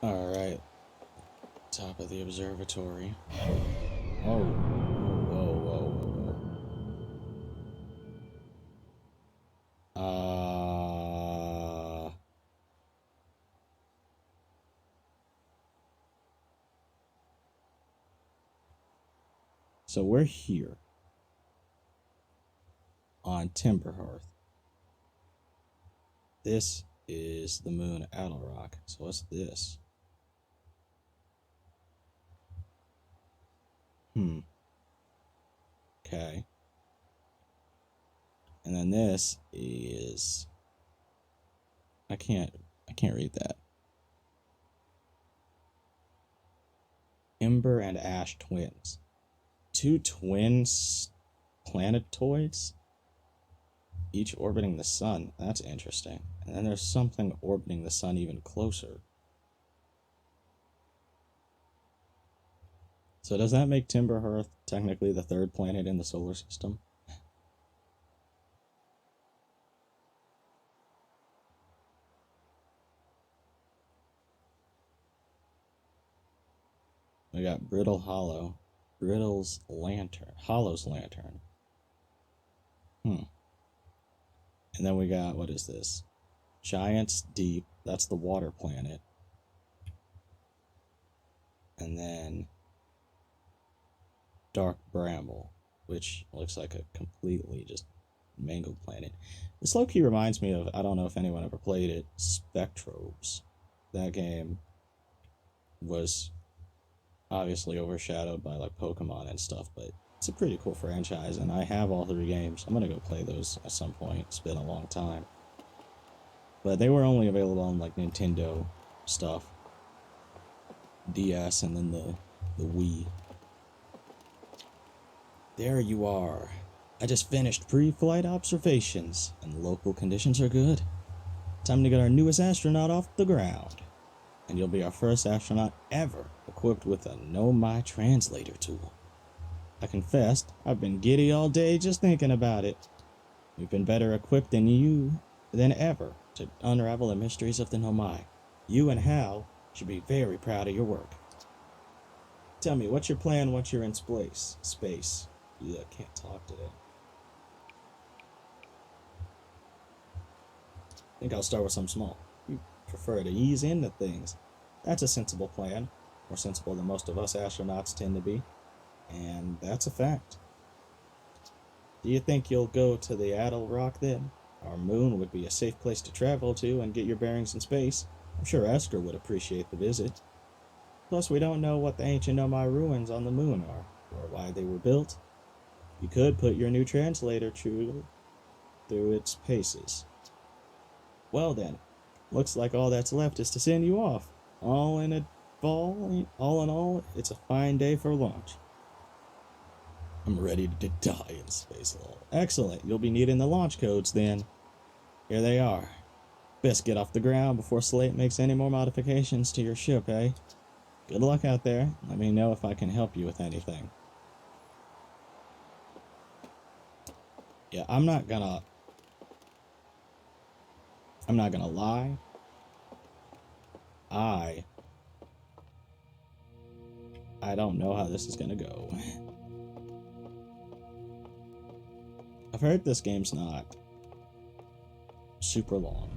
Alright, top of the observatory. Oh, whoa. So we're here on Timberhearth. This is the moon Adel Rock. So what's this? Okay. And then this is I can't read that. Ember and Ash twins. Two twins planetoids, each orbiting the sun. That's interesting. And then there's something orbiting the sun even closer. So does that make Timberhearth technically the third planet in the solar system? We got Brittle's lantern, Hollow's lantern. And then we got, what is this? Giant's Deep, that's the water planet. And then Dark Bramble, which looks like a completely just mangled planet. This low-key reminds me of, I don't know if anyone ever played it, Spectrobes. That game was obviously overshadowed by like Pokemon and stuff, but it's a pretty cool franchise, and I have all three games. I'm gonna go play those at some point. It's been a long time. But they were only available on like Nintendo stuff, DS, and then the Wii. There you are. I just finished pre-flight observations, and the local conditions are good. Time to get our newest astronaut off the ground. And you'll be our first astronaut ever equipped with a Nomai translator tool. I confessed, I've been giddy all day just thinking about it. We've been better equipped than ever to unravel the mysteries of the Nomai. You and Hal should be very proud of your work. Tell me, what's your plan once you're in space? Yeah, I can't talk today. I think I'll start with something small. You prefer to ease into things. That's a sensible plan. More sensible than most of us astronauts tend to be. And that's a fact. Do you think you'll go to the Adel Rock then? Our moon would be a safe place to travel to and get your bearings in space. I'm sure Esker would appreciate the visit. Plus, we don't know what the ancient Nomai ruins on the moon are, or why they were built. You could put your new translator through its paces. Well then, looks like all that's left is to send you off. All in all, it's a fine day for launch. I'm ready to die in space, lol. Excellent, you'll be needing the launch codes then. Here they are. Best get off the ground before Slate makes any more modifications to your ship, eh? Good luck out there. Let me know if I can help you with anything. Yeah, I'm not gonna lie. I don't know how this is gonna go. I've heard this game's not super long.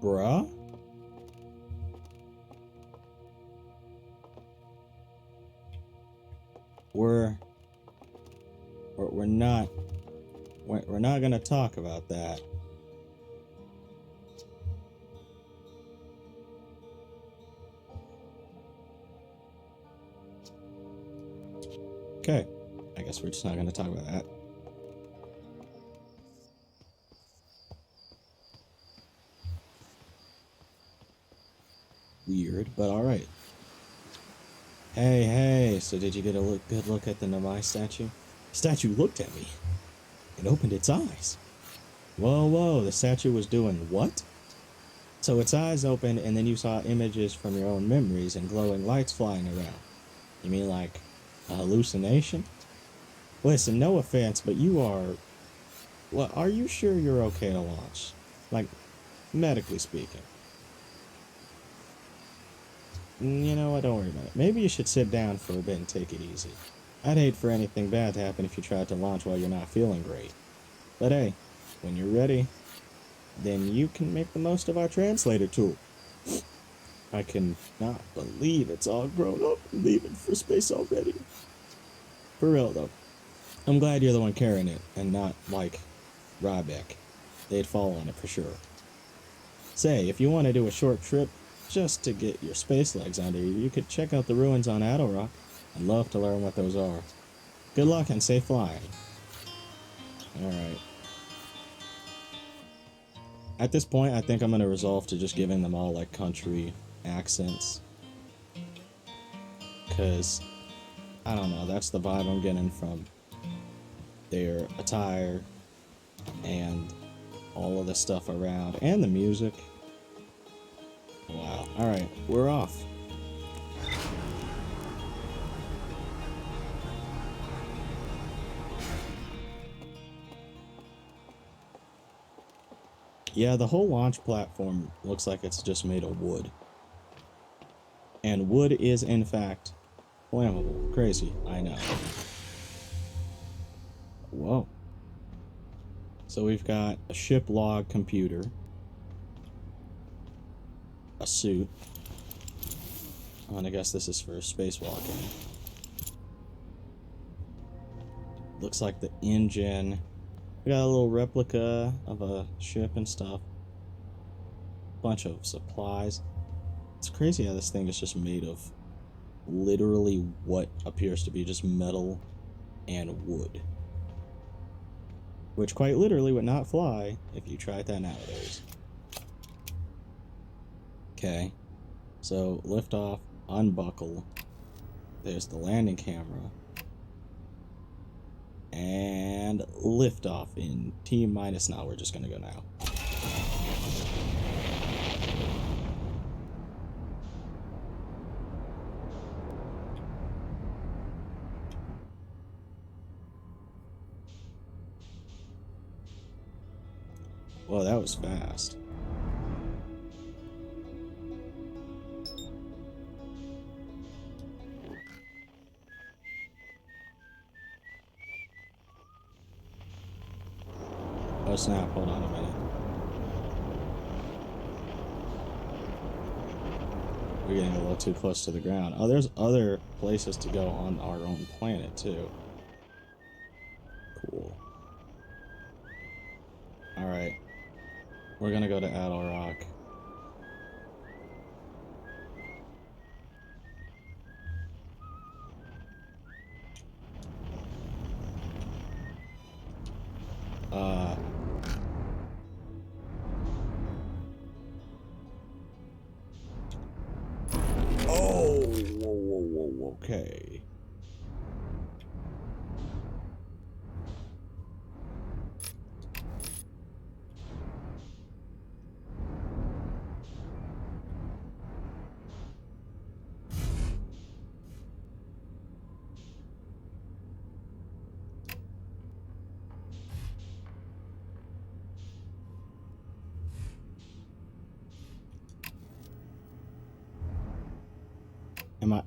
Bruh? We're not gonna talk about that. Okay, I guess we're just not gonna talk about that. Weird, but alright. Hey, hey, so did you get a good look at the Nomai statue? The statue looked at me. It opened its eyes. Whoa, whoa, the statue was doing what? So its eyes opened, and then you saw images from your own memories and glowing lights flying around. You mean like a hallucination? Listen, no offense, but you are... Well, are you sure you're okay to launch? Like, medically speaking. You know what, don't worry about it. Maybe you should sit down for a bit and take it easy. I'd hate for anything bad to happen if you tried to launch while you're not feeling great. But hey, when you're ready, then you can make the most of our translator tool. I can not believe it's all grown up and leaving for space already. For real though, I'm glad you're the one carrying it and not like Ryback. They'd fall on it for sure. Say, if you want to do a short trip just to get your space legs under you, you could check out the ruins on Rock. I'd love to learn what those are. Good luck and safe flying. Alright. At this point, I think I'm going to resolve to just giving them all, like, country accents. Because, I don't know, that's the vibe I'm getting from their attire and all of the stuff around, and the music. Wow. Alright, we're off. Yeah, the whole launch platform looks like it's just made of wood. And wood is, in fact, flammable. Crazy, I know. Whoa. So we've got a ship log computer, a suit, and I guess this is for spacewalking. Looks like the engine. We got a little replica of a ship and stuff. Bunch of supplies. It's crazy how this thing is just made of literally what appears to be just metal and wood. Which quite literally would not fly if you tried that nowadays. Okay. So, lift off, unbuckle. There's the landing camera. And lift off in T-minus. Now we're just gonna go now. Well, that was fast. Oh snap, hold on a minute. We're getting a little too close to the ground. Oh, there's other places to go on our own planet, too. Cool. Alright. We're gonna go to Rock. Oh, whoa, okay.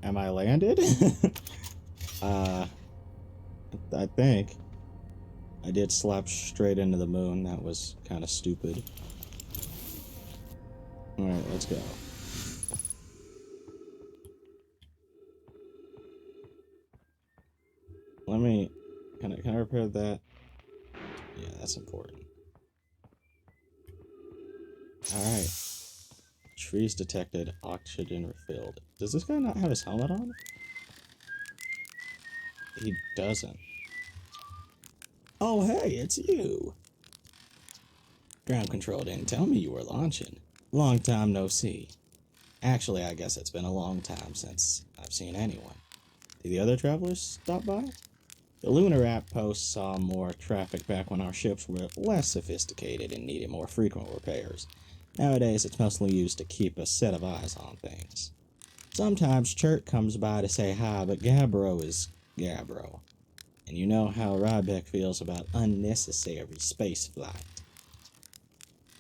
Am I landed? I think I did slap straight into the moon. That was kind of stupid. All right, let's go. Let me. Can I repair that? Yeah, that's important. All right. Trees detected. Oxygen refilled. Does this guy not have his helmet on? He doesn't. Oh, hey, it's you. Ground control didn't tell me you were launching. Long time no see. Actually, I guess it's been a long time since I've seen anyone. Did the other travelers stop by? The lunar outpost saw more traffic back when our ships were less sophisticated and needed more frequent repairs. Nowadays, it's mostly used to keep a set of eyes on things. Sometimes Chert comes by to say hi, but Gabbro is Gabbro. And you know how Rybeck feels about unnecessary spaceflight.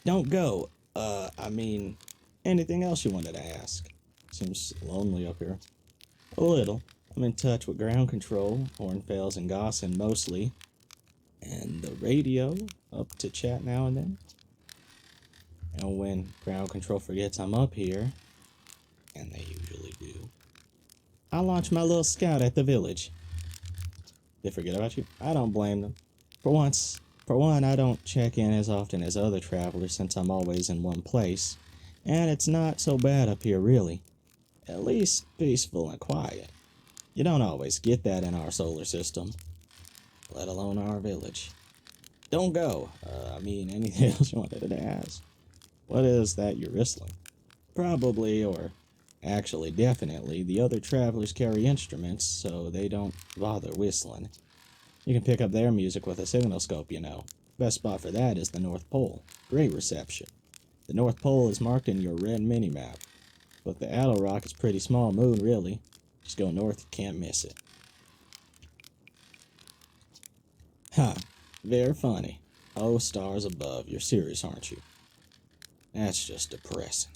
Don't go. Anything else you wanted to ask? Seems lonely up here. A little. I'm in touch with ground control, Hornfels and Gossin mostly, and the radio up to chat now and then. And when ground control forgets I'm up here, and they usually do, I launch my little scout at the village. They forget about you? I don't blame them. For one, I don't check in as often as other travelers since I'm always in one place, and it's not so bad up here really. At least peaceful and quiet. You don't always get that in our solar system, let alone our village. Don't go. Anything else you wanted to ask? What is that you're whistling? Probably, or actually definitely, the other travelers carry instruments, so they don't bother whistling. You can pick up their music with a signal scope, you know. Best spot for that is the North Pole. Great reception. The North Pole is marked in your red mini-map, but the Adel Rock is pretty small moon, really. Just go north, you can't miss it. Ha, very funny. Oh, stars above, you're serious, aren't you? That's just depressing.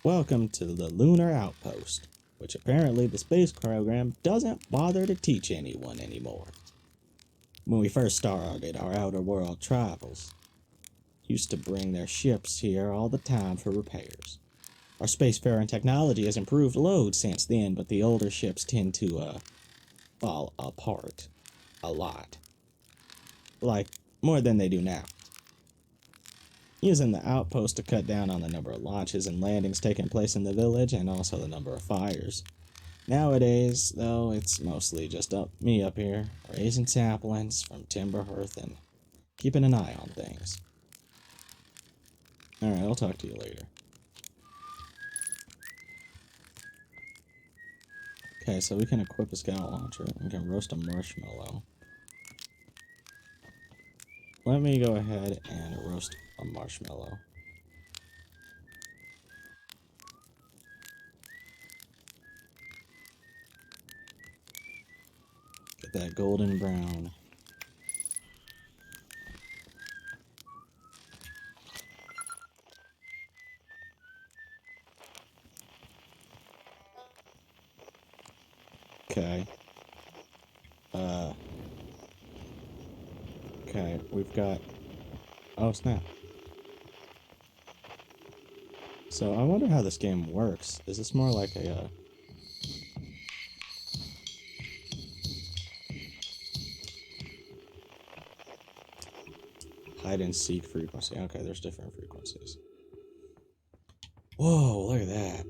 Welcome to the Lunar Outpost, which apparently the space program doesn't bother to teach anyone anymore. When we first started our outer world travels, used to bring their ships here all the time for repairs. Our spacefaring technology has improved loads since then, but the older ships tend to, fall apart. A lot. Like, more than they do now. Using the outpost to cut down on the number of launches and landings taking place in the village, and also the number of fires. Nowadays, though, it's mostly just me up here, raising saplings from timber hearth and keeping an eye on things. Alright, I'll talk to you later. Okay, so we can equip a scout launcher. We can roast a marshmallow. Let me go ahead and roast a marshmallow. Get that golden brown. Okay. Okay, we've got... Oh, snap. So, I wonder how this game works. Is this more like a, hide and seek frequency? Okay, there's different frequencies. Whoa, look at that.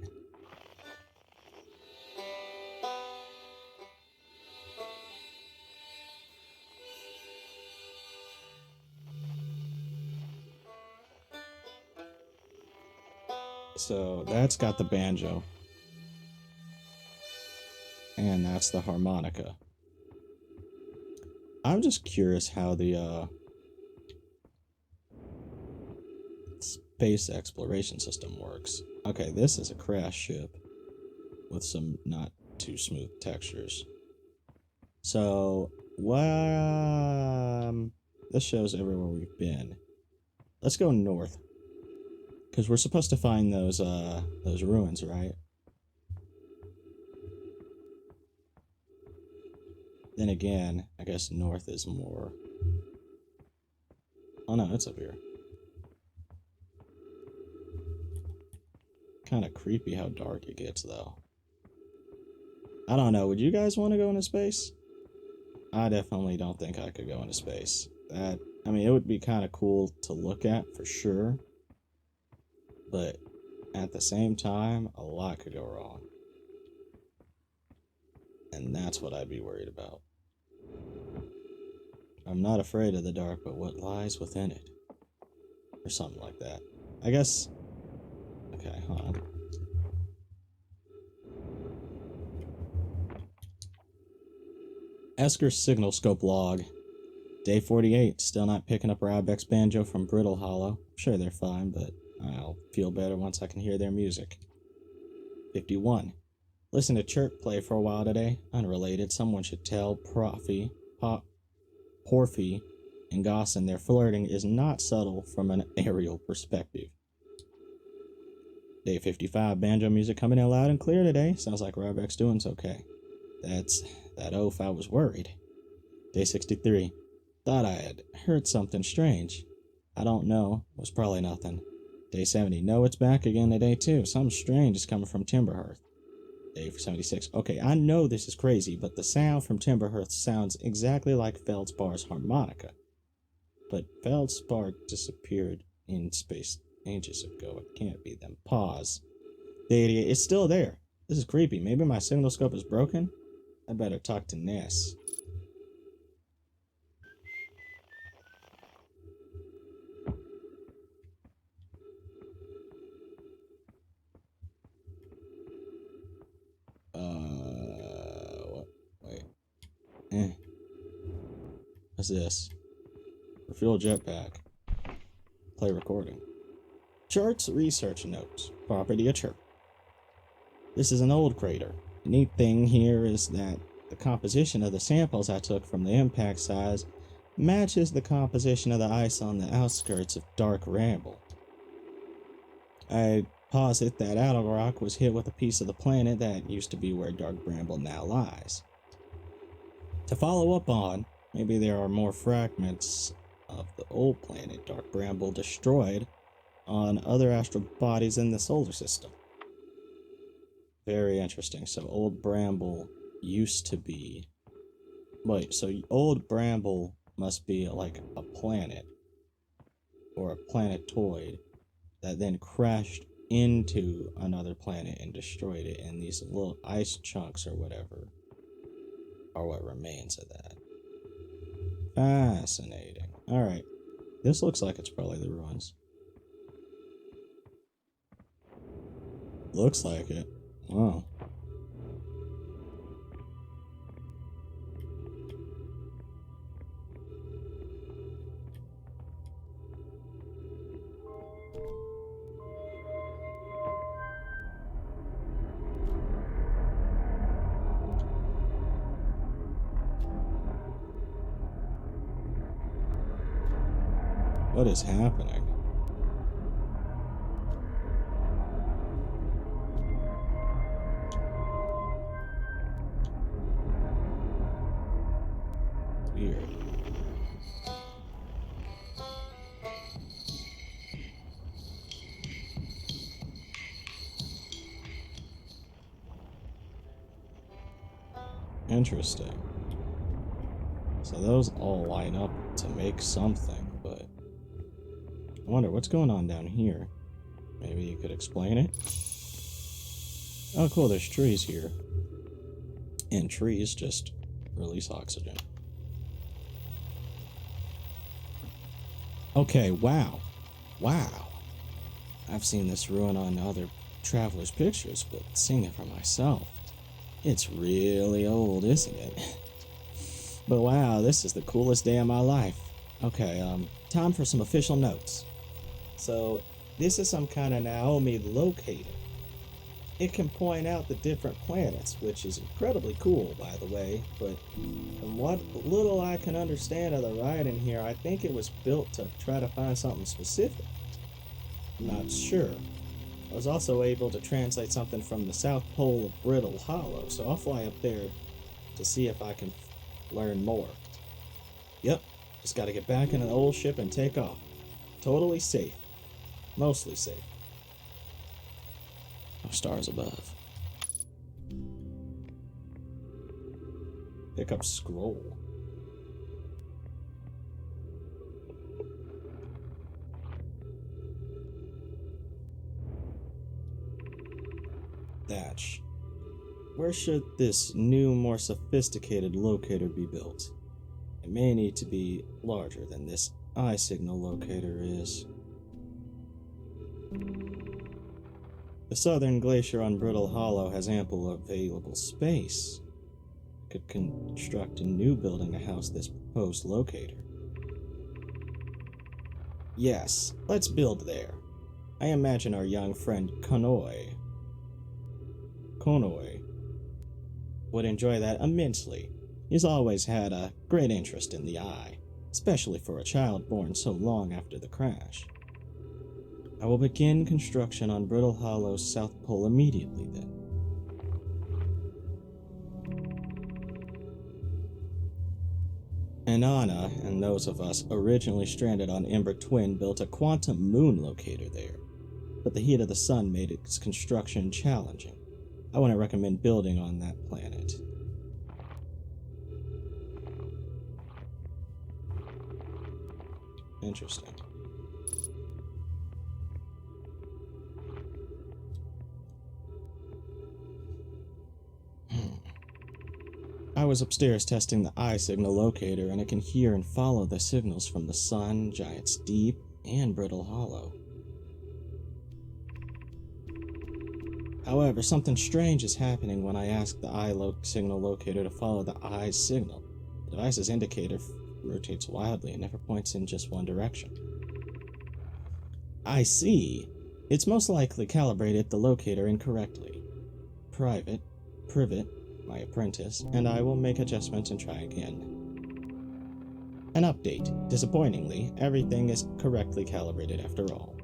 So, that's got the banjo. And that's the harmonica. I'm just curious how the, space exploration system works. Okay, this is a crash ship with some not too smooth textures. So, this shows everywhere we've been. Let's go north. Because we're supposed to find those ruins, right? Then again, I guess north is more... Oh no, it's up here. Kind of creepy how dark it gets, though. I don't know, would you guys want to go into space? I definitely don't think I could go into space. It would be kind of cool to look at, for sure. But at the same time, a lot could go wrong. And that's what I'd be worried about. I'm not afraid of the dark, but what lies within it. Or something like that. I guess Okay, hold on. Esker signal scope log. Day 48. Still not picking up Rybeck's banjo from Brittle Hollow. I'm sure they're fine, but I'll feel better once I can hear their music. 51. Listen to Chirp play for a while today. Unrelated. Someone should tell Porfy, and Gossin their flirting is not subtle from an aerial perspective. Day 55. Banjo music coming in loud and clear today. Sounds like Rybeck's doing okay. That's that oaf, I was worried. Day 63. Thought I had heard something strange. I don't know. It was probably nothing. Day 70. No, it's back again today too. Something strange is coming from Timberhearth. Day 76. Okay, I know this is crazy, but the sound from Timberhearth sounds exactly like Feldspar's harmonica. But Feldspar disappeared in space ages ago. It can't be them. Pause. Day 88. It's still there. This is creepy. Maybe my signal scope is broken? I better talk to Ness. What? Wait. What's this? Refuel jetpack. Play recording. Charts research notes. Property of Chirp. This is an old crater. The neat thing here is that the composition of the samples I took from the impact size matches the composition of the ice on the outskirts of Dark Ramble. I posit that Rock was hit with a piece of the planet that used to be where Dark Bramble now lies. To follow up on, maybe there are more fragments of the old planet Dark Bramble destroyed on other astral bodies in the solar system. Very interesting. So old Bramble used to be... Wait, so old Bramble must be like a planet or a planetoid that then crashed into another planet and destroyed it, and these little ice chunks or whatever are what remains of that. Fascinating. Alright. This looks like it's probably the ruins. Looks like it. Wow. What is happening? Weird. Interesting. So those all line up to make something, but I wonder what's going on down here. Maybe you could explain it? Oh cool, there's trees here. And trees just release oxygen. Okay, wow. Wow. I've seen this ruin on other travelers' pictures, but seeing it for myself, it's really old, isn't it? But wow, this is the coolest day of my life. Okay, time for some official notes. So, this is some kind of Naomi locator. It can point out the different planets, which is incredibly cool, by the way, but from what little I can understand of the writing here, I think it was built to try to find something specific. I'm not sure. I was also able to translate something from the South Pole of Brittle Hollow, so I'll fly up there to see if I can learn more. Yep, just gotta get back in an old ship and take off. Totally safe. Mostly safe. No stars above. Pick up scroll. Thatch. Where should this new, more sophisticated locator be built? It may need to be larger than this eye signal locator is. The southern glacier on Brittle Hollow has ample available space. Could construct a new building to house this proposed locator. Yes, let's build there. I imagine our young friend Konoi would enjoy that immensely. He's always had a great interest in the eye, especially for a child born so long after the crash. I will begin construction on Brittle Hollow's South Pole immediately then. And Anna and those of us originally stranded on Ember Twin built a quantum moon locator there, but the heat of the sun made its construction challenging. I wouldn't recommend building on that planet. Interesting. I was upstairs testing the eye signal locator, and it can hear and follow the signals from the sun, Giant's Deep, and Brittle Hollow. However, something strange is happening when I ask the eye signal locator to follow the eye's signal. The device's indicator rotates wildly and never points in just one direction. I see. It's most likely calibrated the locator incorrectly. Privet, my apprentice, and I will make adjustments and try again. An update. Disappointingly, everything is correctly calibrated after all.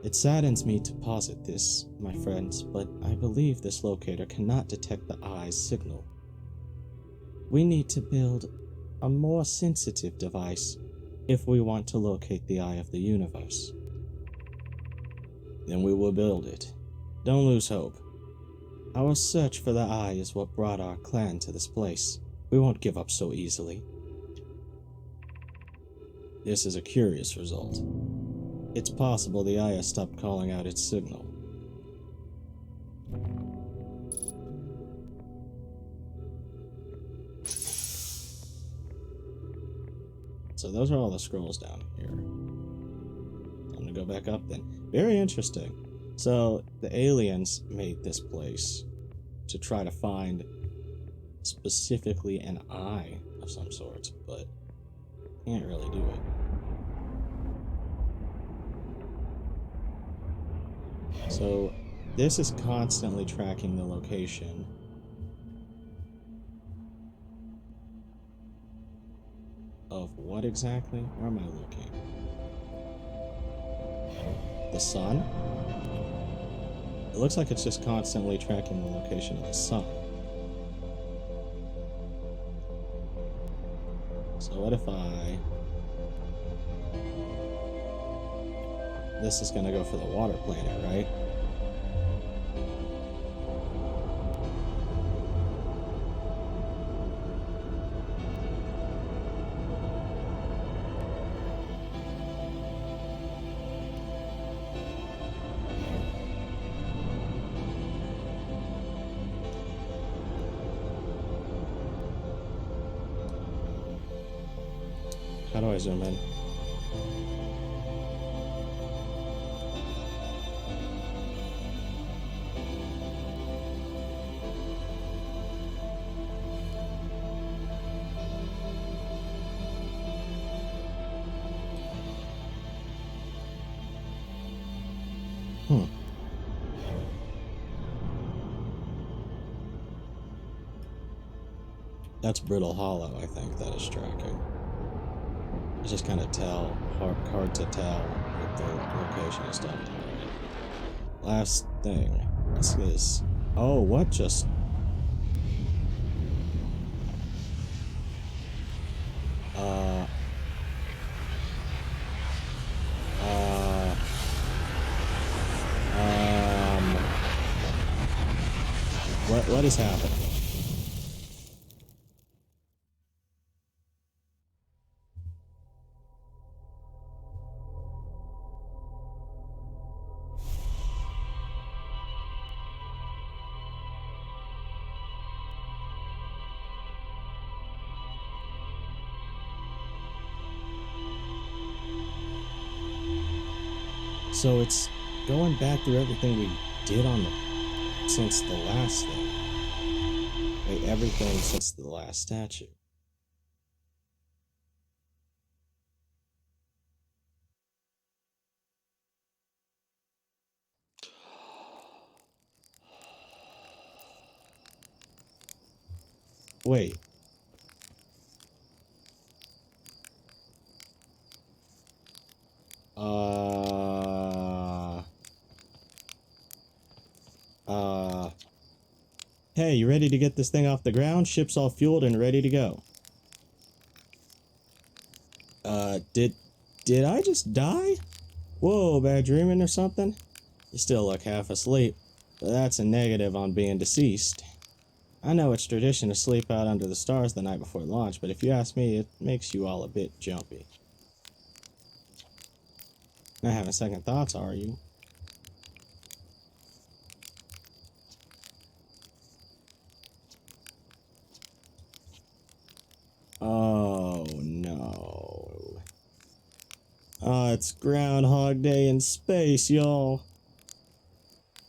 It saddens me to posit this, my friends, but I believe this locator cannot detect the eye's signal. We need to build a more sensitive device if we want to locate the eye of the universe. Then we will build it. Don't lose hope. Our search for the eye is what brought our clan to this place. We won't give up so easily. This is a curious result. It's possible the eye has stopped calling out its signal. So those are all the scrolls down here. I'm gonna go back up then. Very interesting. So the aliens made this place to try to find specifically an eye of some sort, but can't really do it. So this is constantly tracking the location of what exactly? Where am I looking? The sun? It looks like it's just constantly tracking the location of the sun. So what if this is gonna go for the water planet, right? How do I zoom in? That's Brittle Hollow, I think, that is tracking. It's just kind of hard to tell with the location and stuff. Last thing. This is... Oh, what just... What is happening? So it's going back through everything we did since the last thing. Like, everything since the last statue. Wait. Hey, you ready to get this thing off the ground? Ship's all fueled and ready to go. Did I just die? Whoa, bad dreaming or something? You still look half asleep, but that's a negative on being deceased. I know it's tradition to sleep out under the stars the night before launch, but if you ask me, it makes you all a bit jumpy. Not having second thoughts, are you? Oh, no. Oh, it's Groundhog Day in space, y'all.